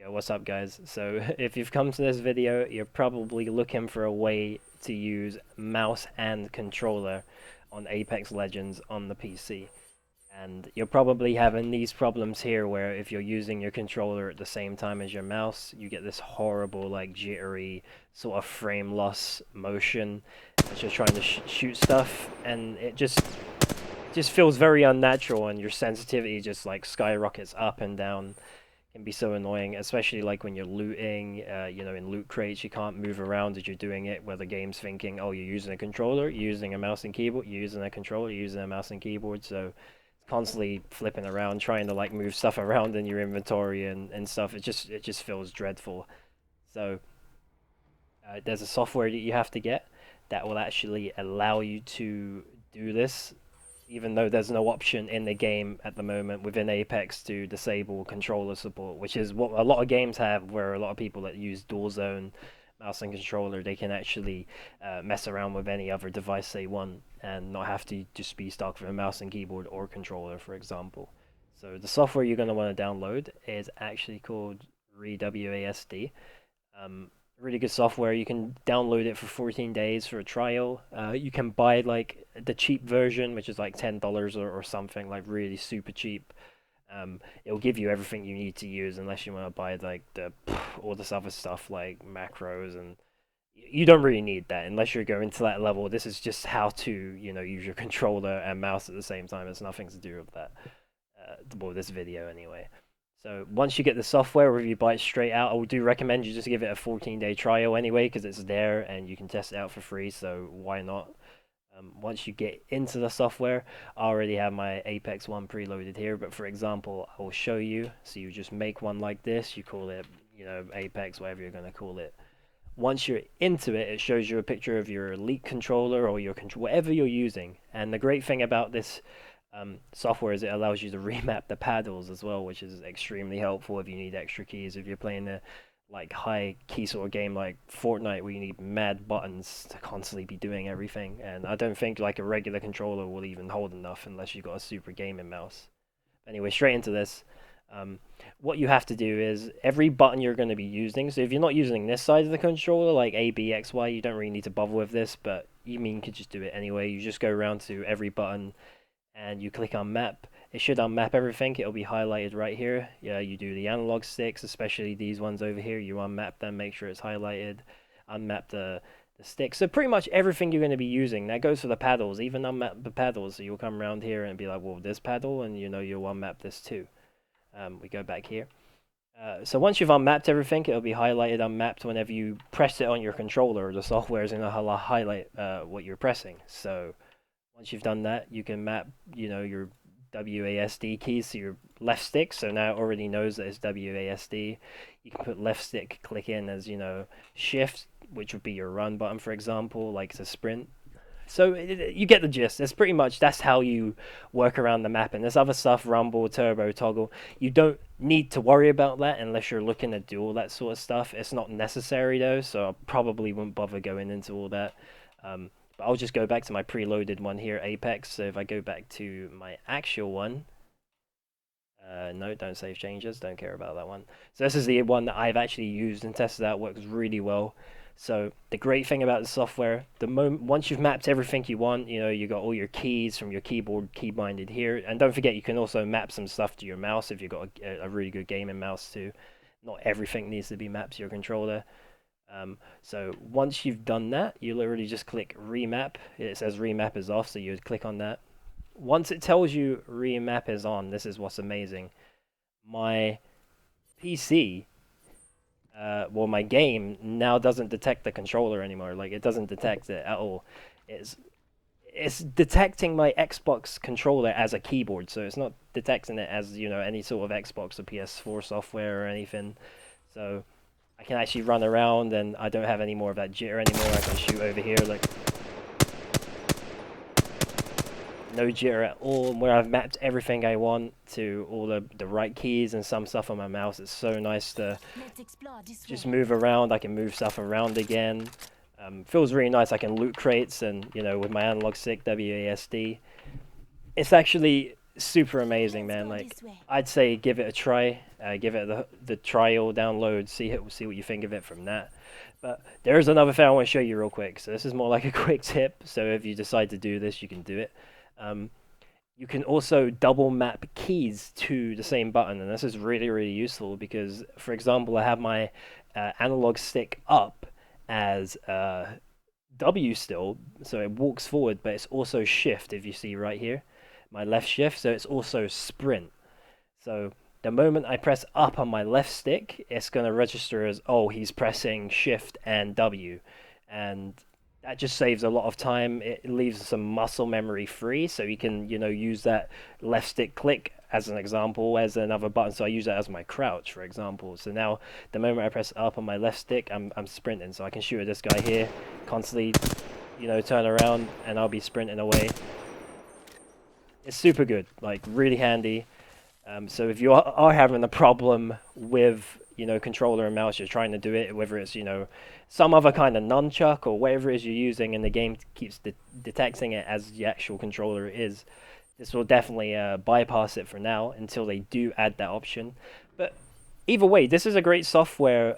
Yo, what's up guys? So if you've come to this video, you're probably looking for a way to use mouse and controller on Apex Legends on the PC. And you're probably having these problems here where if you're using your controller at the same time as your mouse, you get this horrible like jittery sort of frame loss motion as you're trying to shoot stuff, and it just feels very unnatural, and your sensitivity just like skyrockets up and down. Can be so annoying, especially like when you're looting, in loot crates, you can't move around as you're doing it, where the game's thinking, oh, you're using a controller, you're using a mouse and keyboard, you're using a controller, you're using a mouse and keyboard, so it's constantly flipping around, trying to like move stuff around in your inventory and stuff. It just feels dreadful. So there's a software that you have to get that will actually allow you to do this, even though there's no option in the game at the moment within Apex to disable controller support, which is what a lot of games have, where a lot of people that use dual zone mouse and controller, they can actually mess around with any other device they want and not have to just be stuck with a mouse and keyboard or controller, for example. So the software you're going to want to download is actually called ReWASD. Really good software. You can download it for 14 days for a trial. You can buy like the cheap version, which is like $10 or something, like really super cheap. It'll give you everything you need to use, unless you want to buy like the all this other stuff like macros, and you don't really need that unless you're going to that level. This is just how to use your controller and mouse at the same time. It's nothing to do with that. Well, this video anyway. So once you get the software, or if you buy it straight out, I do recommend you just give it a 14-day trial anyway, because it's there and you can test it out for free, so why not? Once you get into the software, I already have my Apex one preloaded here, but for example, I will show you. So you just make one like this, you call it, Apex, whatever you're going to call it. Once you're into it, it shows you a picture of your Elite controller or your whatever you're using. And the great thing about this software is it allows you to remap the paddles as well, which is extremely helpful if you need extra keys. If you're playing a like high key sort of game like Fortnite, where you need mad buttons to constantly be doing everything, and I don't think like a regular controller will even hold enough unless you've got a super gaming mouse. Anyway, straight into this. What you have to do is every button you're going to be using. So if you're not using this side of the controller, like A, B, X, Y, you don't really need to bother with this, but you could just do it anyway. You just go around to every button and you click on map. It should unmap everything. It'll be highlighted right here. Yeah, you do the analog sticks, especially these ones over here. You unmap them, make sure it's highlighted. Unmap the sticks. So pretty much everything you're going to be using. That goes for the paddles. Even unmap the paddles. So you'll come around here and be like, well, this paddle, and you'll unmap this too. We go back here. So once you've unmapped everything, it'll be highlighted unmapped whenever you press it on your controller. The software is going to highlight what you're pressing. So once you've done that, you can map, your WASD keys to your left stick. So now it already knows that it's WASD. You can put left stick click in as, shift, which would be your run button, for example, like to sprint. So you get the gist. That's how you work around the map. And there's other stuff, rumble, turbo, toggle. You don't need to worry about that unless you're looking to do all that sort of stuff. It's not necessary though, so I probably wouldn't bother going into all that. But I'll just go back to my preloaded one here, Apex. So if I go back to my actual one, no, don't save changes, don't care about that one. So this is the one that I've actually used and tested out, works really well. So the great thing about the software, once you've mapped everything you want, you got all your keys from your keyboard key binded here. And don't forget, you can also map some stuff to your mouse if you've got a really good gaming mouse too. Not everything needs to be mapped to your controller. So once you've done that, you literally just click remap. It says remap is off, so you would click on that. Once it tells you remap is on, this is what's amazing. My PC, my game now doesn't detect the controller anymore. Like, it doesn't detect it at all. It's detecting my Xbox controller as a keyboard, so it's not detecting it as any sort of Xbox or PS4 software or anything. So I can actually run around and I don't have any more of that jitter anymore. I can shoot over here, like no jitter at all. Where I've mapped everything I want to all the right keys and some stuff on my mouse. It's so nice to just move around. I can move stuff around again. Feels really nice. I can loot crates and with my analog stick WASD. It's actually super amazing, man. Like, I'd say give it a try. give it the trial download, see what you think of it from that. But there is another thing I want to show you real quick. So this is more like a quick tip. So if you decide to do this, you can do it. Um, you can also double map keys to the same button, and this is really, really useful because, for example, I have my analog stick up as W still, so it walks forward, but it's also shift, if you see right here, my left shift, so it's also sprint. So the moment I press up on my left stick, it's going to register as, oh, he's pressing shift and W. And that just saves a lot of time. It leaves some muscle memory free, so you can, use that left stick click as an example as another button. So I use that as my crouch, for example. So now the moment I press up on my left stick, I'm sprinting, so I can shoot at this guy here, constantly, turn around, and I'll be sprinting away. It's super good, like really handy. So if you are having a problem with controller and mouse, you're trying to do it, whether it's some other kind of nunchuck or whatever it is you're using, and the game keeps detecting it as the actual controller is, this will definitely bypass it for now until they do add that option. But either way, this is a great software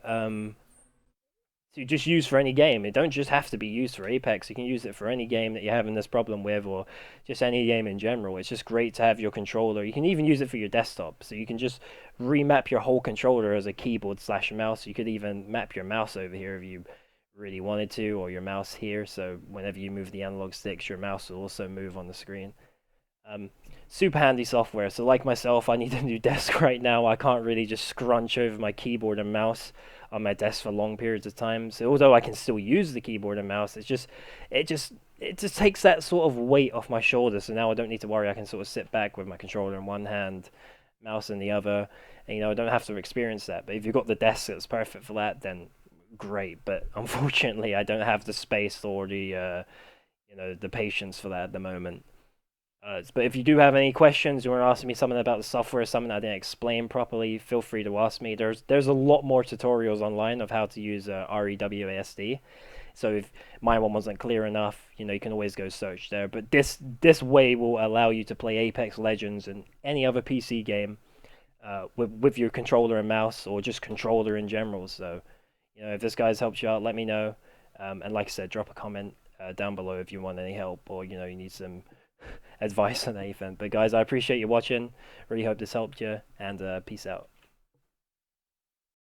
to just use for any game. It don't just have to be used for Apex. You can use it for any game that you're having this problem with, or just any game in general. It's just great to have your controller. You can even use it for your desktop, so you can just remap your whole controller as a keyboard/mouse. You could even map your mouse over here if you really wanted to, or your mouse here, so whenever you move the analog sticks, your mouse will also move on the screen. Super handy software. So like myself, I need a new desk right now. I can't really just scrunch over my keyboard and mouse on my desk for long periods of time. So although I can still use the keyboard and mouse, it just takes that sort of weight off my shoulders. So now I don't need to worry. I can sort of sit back with my controller in one hand, mouse in the other, and I don't have to experience that. But if you've got the desk that's perfect for that, then great. But unfortunately, I don't have the space or the the patience for that at the moment. But if you do have any questions, you want to ask me something about the software, something I didn't explain properly, feel free to ask me. There's a lot more tutorials online of how to use REWASD. So if my one wasn't clear enough, you can always go search there. But this way will allow you to play Apex Legends and any other PC game with your controller and mouse, or just controller in general. So if this guy's helped you out, let me know. And like I said, drop a comment down below if you want any help, or you need some advice on anything. But guys, I appreciate you watching. Really hope this helped you, and peace out.